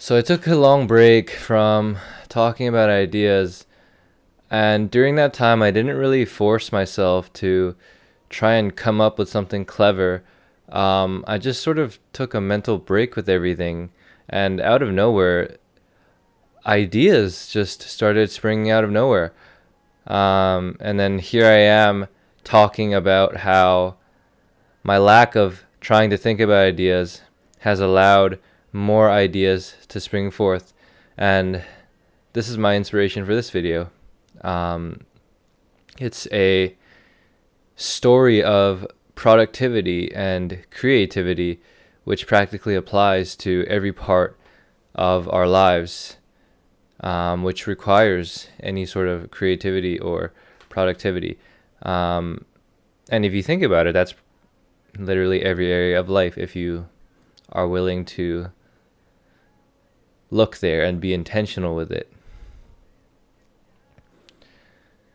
So I took a long break from talking about ideas, and during that time, I didn't really force myself to try and come up with something clever. I just sort of took a mental break with everything, and out of nowhere, ideas just started springing out of nowhere. And then here I am talking about how my lack of trying to think about ideas has allowed more ideas to spring forth. And this is my inspiration for this video. Um, it's a story of productivity and creativity, which practically applies to every part of our lives, which requires any sort of creativity or productivity. And if you think about it, that's literally every area of life if you are willing to look there and be intentional with it.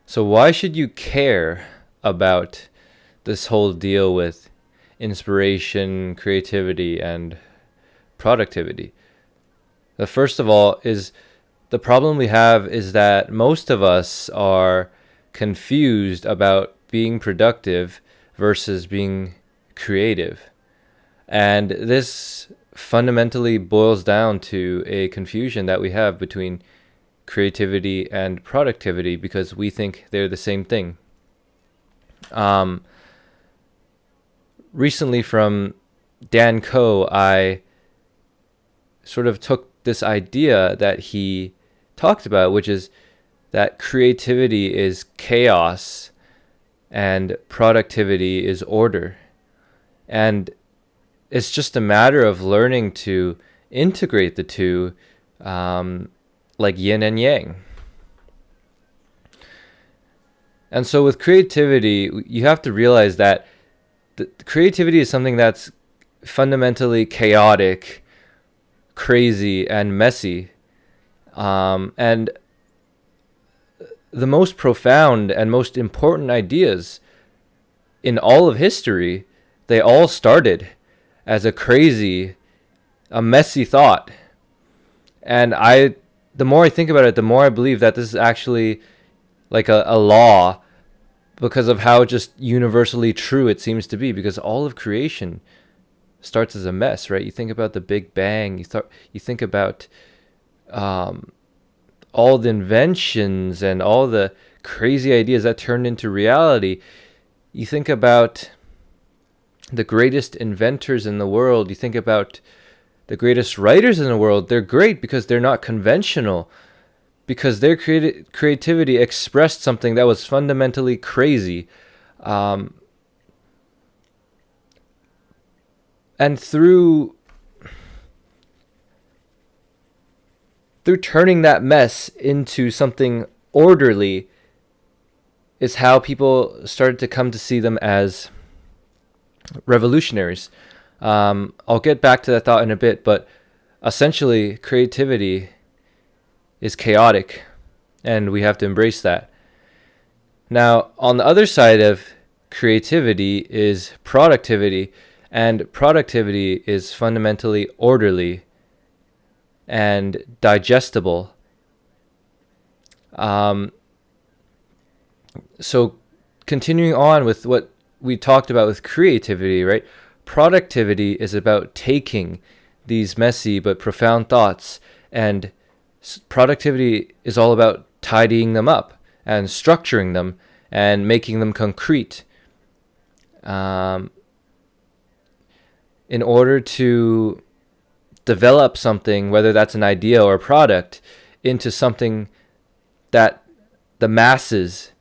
So why should you care about this whole deal with inspiration, creativity, and productivity? The first of all is the problem we have is that most of us are confused about being productive versus being creative. And this fundamentally boils down to a confusion that we have between creativity and productivity because we think they're the same thing. Recently from Dan Koe, I sort of took this idea that he talked about, which is that creativity is chaos and productivity is order. And it's just a matter of learning to integrate the two, like yin and yang. And so with creativity, you have to realize that creativity is something that's fundamentally chaotic, crazy, and messy. And the most profound and most important ideas in all of history, they all started as a messy thought. And the more I think about it, the more I believe that this is actually like a law because of how just universally true it seems to be, because all of creation starts as a mess, right? You think about the Big Bang, you think about all the inventions and all the crazy ideas that turned into reality. You think about the greatest inventors in the world. You think about the greatest writers in the world. They're great because they're not conventional, because their creativity expressed something that was fundamentally crazy. And through turning that mess into something orderly is how people started to come to see them as revolutionaries. I'll get back to that thought in a bit, but essentially creativity is chaotic, and we have to embrace that. Now, on the other side of creativity is productivity, and productivity is fundamentally orderly and digestible. So continuing on with what we talked about with creativity, right? Productivity is about taking these messy but profound thoughts, and productivity is all about tidying them up and structuring them and making them concrete. In order to develop something, whether that's an idea or a product, into something that the masses,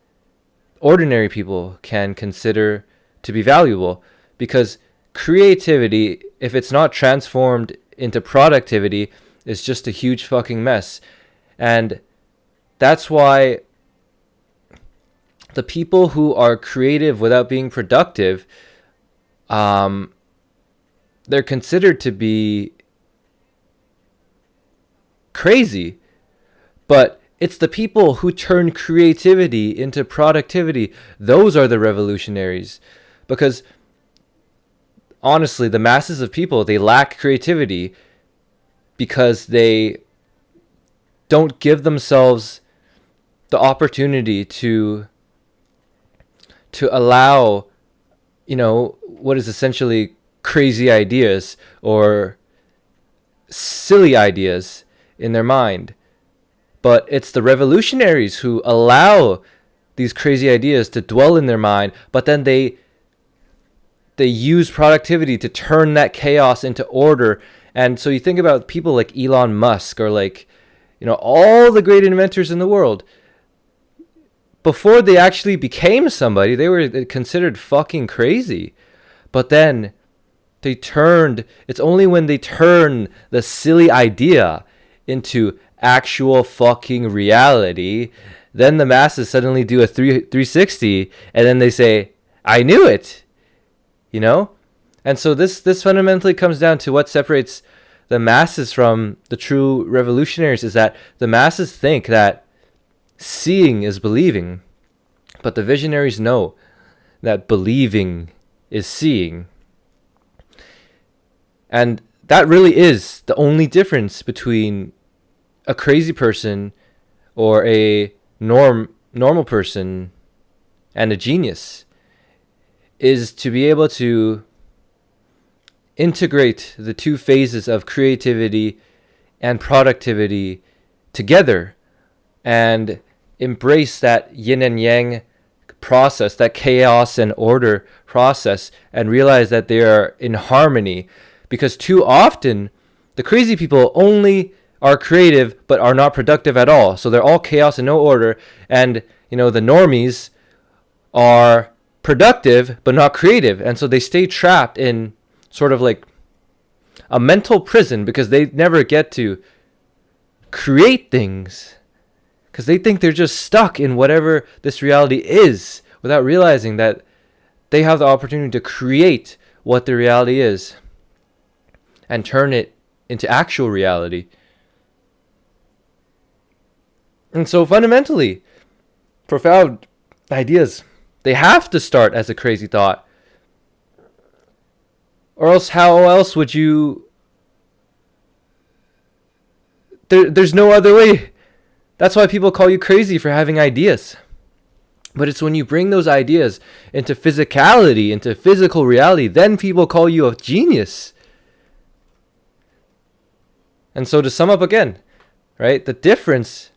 ordinary people, can consider to be valuable. Because creativity, if it's not transformed into productivity, is just a huge fucking mess. And that's why the people who are creative without being productive, they're considered to be crazy. But it's the people who turn creativity into productivity. Those are the revolutionaries. Because honestly, the masses of people, they lack creativity. because they don't give themselves the opportunity to allow, what is essentially crazy ideas or silly ideas in their mind. But it's the revolutionaries who allow these crazy ideas to dwell in their mind, but then they use productivity to turn that chaos into order. And so you think about people like Elon Musk or like, all the great inventors in the world. Before they actually became somebody, they were considered fucking crazy. But then it's only when they turn the silly idea into actual fucking reality, then the masses suddenly do a 360 and then they say, I knew it, And so this fundamentally comes down to what separates the masses from the true revolutionaries, is that the masses think that seeing is believing, but the visionaries know that believing is seeing. And that really is the only difference between a crazy person or a normal person and a genius, is to be able to integrate the two phases of creativity and productivity together and embrace that yin and yang process, that chaos and order process, and realize that they are in harmony. Because too often, the crazy people only are creative but are not productive at all. So they're all chaos and no order. And, the normies are productive but not creative. And so they stay trapped in sort of like a mental prison because they never get to create things, because they think they're just stuck in whatever this reality is without realizing that they have the opportunity to create what the reality is and turn it into actual reality. And so fundamentally, profound ideas, they have to start as a crazy thought. Or else, how else would you... There's no other way. That's why people call you crazy for having ideas. But it's when you bring those ideas into physicality, into physical reality, then people call you a genius. And so to sum up again, right? The difference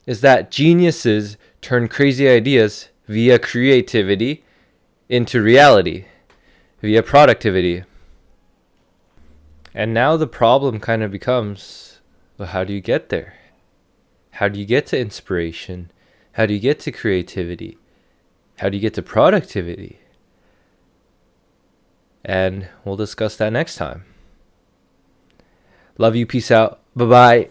is that geniuses turn crazy ideas via creativity into reality, via productivity. And now the problem kind of becomes, well, how do you get there? How do you get to inspiration? How do you get to creativity? How do you get to productivity? And we'll discuss that next time. Love you. Peace out. Bye-bye.